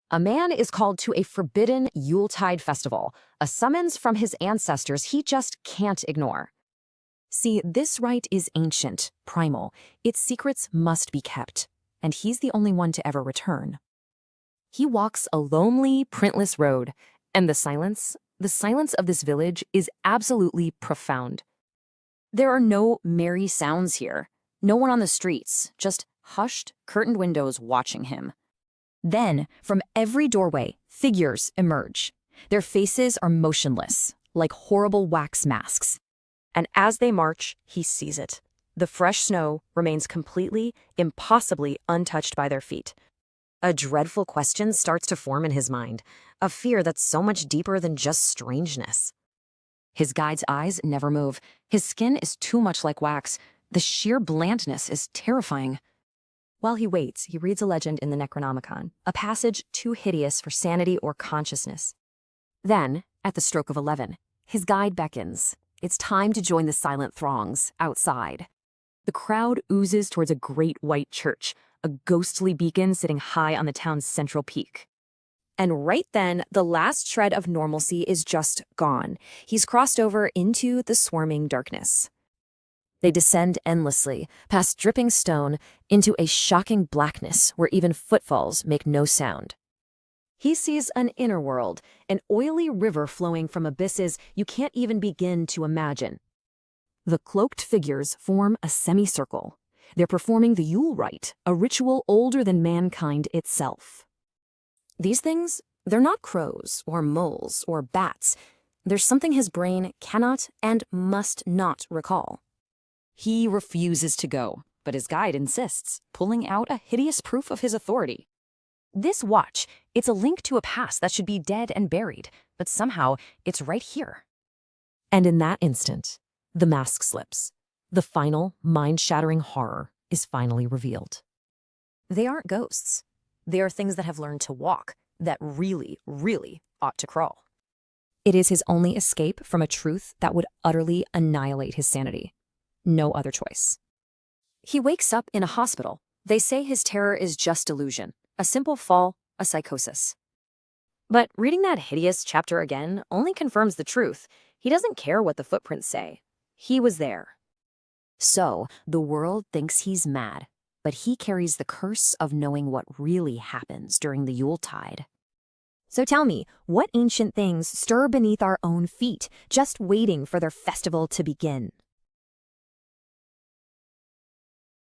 A man is called to a forbidden Yuletide festival, a summons from his ancestors he just can't ignore. See, this rite is ancient, primal. Its secrets must be kept, and he's the only one to ever return. He walks a lonely, printless road, and the silence of this village is absolutely profound. There are no merry sounds here, no one on the streets, just hushed, curtained windows watching him. Then, from every doorway, figures emerge. Their faces are motionless, like horrible wax masks. And as they march, he sees it. The fresh snow remains completely, impossibly untouched by their feet. A dreadful question starts to form in his mind, a fear that's so much deeper than just strangeness. His guide's eyes never move. His skin is too much like wax. The sheer blandness is terrifying. While he waits, he reads a legend in the Necronomicon, a passage too hideous for sanity or consciousness. Then, at the stroke of 11, his guide beckons. It's time to join the silent throngs outside. The crowd oozes towards a great white church, a ghostly beacon sitting high on the town's central peak. And right then, the last shred of normalcy is just gone. He's crossed over into the swarming darkness. They descend endlessly, past dripping stone, into a shocking blackness where even footfalls make no sound. He sees an inner world, an oily river flowing from abysses you can't even begin to imagine. The cloaked figures form a semicircle. They're performing the Yule rite, a ritual older than mankind itself. These things, they're not crows or moles or bats. There's something his brain cannot and must not recall. He refuses to go, but his guide insists, pulling out a hideous proof of his authority. This watch, it's a link to a past that should be dead and buried, but somehow it's right here. And in that instant, the mask slips. The final, mind-shattering horror is finally revealed. They aren't ghosts. They are things that have learned to walk, that really, really ought to crawl. It is his only escape from a truth that would utterly annihilate his sanity. No other choice. He wakes up in a hospital. They say his terror is just delusion, a simple fall, a psychosis. But reading that hideous chapter again only confirms the truth. He doesn't care what the footprints say. He was there. So, the world thinks he's mad, but he carries the curse of knowing what really happens during the Yuletide. So tell me, what ancient things stir beneath our own feet, just waiting for their festival to begin?